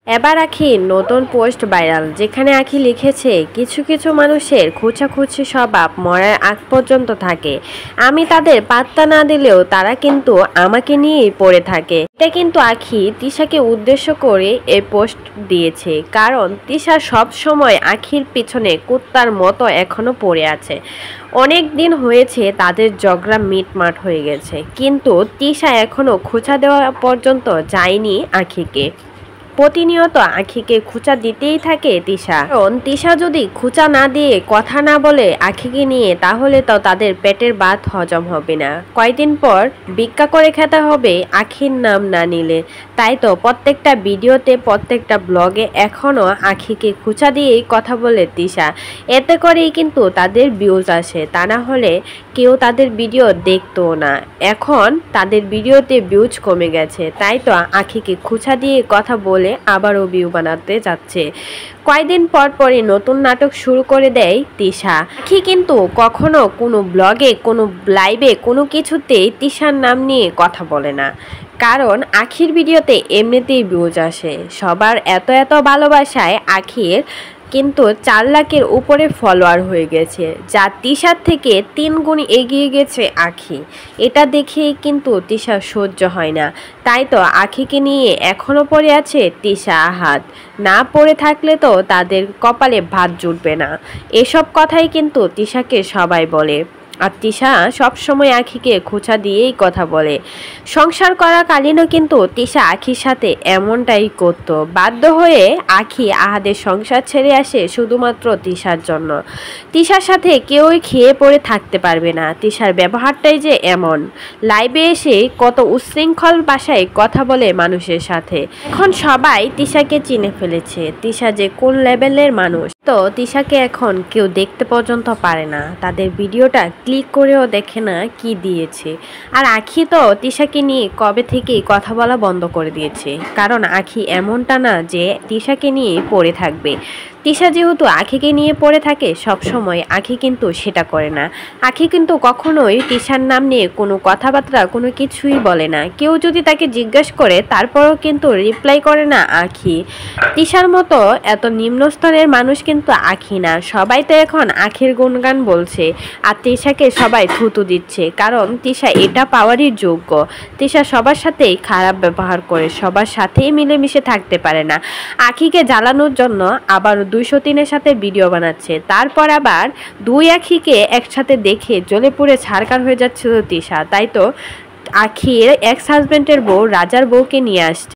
এবার আখির নতুন পোস্ট ভাইরাল, যেখানে আখি লিখেছে কিছু কিছু মানুষের খুঁচাখুচি স্বভাব মরার আগ পর্যন্ত থাকে। আমি তাদের পাত্তা না দিলেও তারা কিন্তু আমাকে নিয়েই পড়ে থাকে। এটা কিন্তু আখি তিশাকে উদ্দেশ্য করে এই পোস্ট দিয়েছে, কারণ তিশা সব সময় আখির পিছনে কুত্তার মতো এখনো পড়ে আছে। অনেক দিন হয়েছে তাদের ঝগড়া মিটমাট হয়ে গেছে, কিন্তু তিশা এখনো খোঁচা দেওয়া পর্যন্ত যায়নি আখিকে। প্রতিনিয়ত আখিকে খুঁচা দিতেই থাকে তিশা, কারণ তিশা যদি খুঁচা না দিয়ে কথা না বলে আখিকে নিয়ে, তাহলে তো তাদের পেটের ভাত হজম হবে না। কয়দিন পর ভিক্ষা করে খেতে হবে আখির নাম না নিলে। তাই তো প্রত্যেকটা ভিডিওতে প্রত্যেকটা ব্লগে এখনো আখিকে খুঁচা দিয়েই কথা বলে তিশা। এতে করেই কিন্তু তাদের ভিউজ আসে, তা না হলে কেউ তাদের ভিডিও দেখতো না। এখন তাদের ভিডিওতে ভিউজ কমে গেছে, তাই তো আখিকে খুঁচা দিয়ে কথা বলে আবারও ভিউ বানাতে যাচ্ছে। কয়েকদিন পর পরই নতুন নাটক শুরু করে দেয় তিশা। আখি কিন্তু কখনো কোনো ব্লগে, কোনো লাইভে, কোনো কিছুতেই তিশার নাম নিয়ে কথা বলে না, কারণ আখির ভিডিওতে এমনিতেই ভিউজ আসে। সবার এত এত ভালোবাসায় আখির কিন্তু 4 লাখের উপরে ফলোয়ার হয়ে গেছে, যা তিশার থেকে 3 গুণ এগিয়ে গেছে আখি। এটা দেখেই কিন্তু তিশা সহ্য হয় না, তাই তো আখিকে নিয়ে এখনো পড়ে আছে তিশা আহাদ। না পড়ে থাকলে তো তাদের কপালে ভাত জুটবে না। এসব কথাই কিন্তু তিশাকে সবাই বলে, আর তিশা সবসময় আখিকে খোঁচা দিয়েই কথা বলে। সংসার করাকালীনও কিন্তু তিশা আখির সাথে এমনটাই করত। বাধ্য হয়ে আখি আহাদের সংসার ছেড়ে আসে শুধুমাত্র তিশার জন্য। তিশার সাথে কেউই খেয়ে পড়ে থাকতে পারবে না, তিশার ব্যবহারটাই যে এমন। লাইভে এসে কত উচ্ছৃঙ্খল ভাষায় কথা বলে মানুষের সাথে। এখন সবাই তিশাকে চিনে ফেলেছে, তিশা যে কোন লেভেলের মানুষ। তো তিশাকে এখন কেউ দেখতে পর্যন্ত পারে না, তাদের ভিডিওটা ক্লিক করেও দেখে না কি দিয়েছে। আর আখি তো তিশাকে নিয়ে কবে থেকেই কথা বলা বন্ধ করে দিয়েছে, কারণ আখি এমনটা না যে তিশাকে নিয়ে পড়ে থাকবে। তিশা যেহেতু আখিকে নিয়ে পড়ে থাকে সব সময়, আখি কিন্তু সেটা করে না। আখি কিন্তু কখনোই তিশার নাম নিয়ে কোনো কথাবার্তা, কোনো কিছুই বলে না। কেউ যদি তাকে জিজ্ঞাসা করে তারপরও কিন্তু রিপ্লাই করে না আখি। তিশার মতো এত নিম্ন স্তরের মানুষ কিন্তু আখি না। সবাই তো এখন আখির গুণগান বলছে, আর তিশাকে সবাই থুতু দিচ্ছে, কারণ তিশা এটা পাওয়ারই যোগ্য। তিশা সবার সাথেই খারাপ ব্যবহার করে, সবার সাথেই মিলেমিশে থাকতে পারে না। আখিকে জ্বালানোর জন্য আবার 203-এর সাথে ভিডিও বানাচ্ছে, তারপর আবার 2 আখিকে একসাথে দেখে জ্বলে পুড়ে ছারখার হয়ে যাচ্ছিল তিশা। তাই তো আখির এক্স হাজবেন্ডের বউ রাজার বউকে নিয়ে আসছে।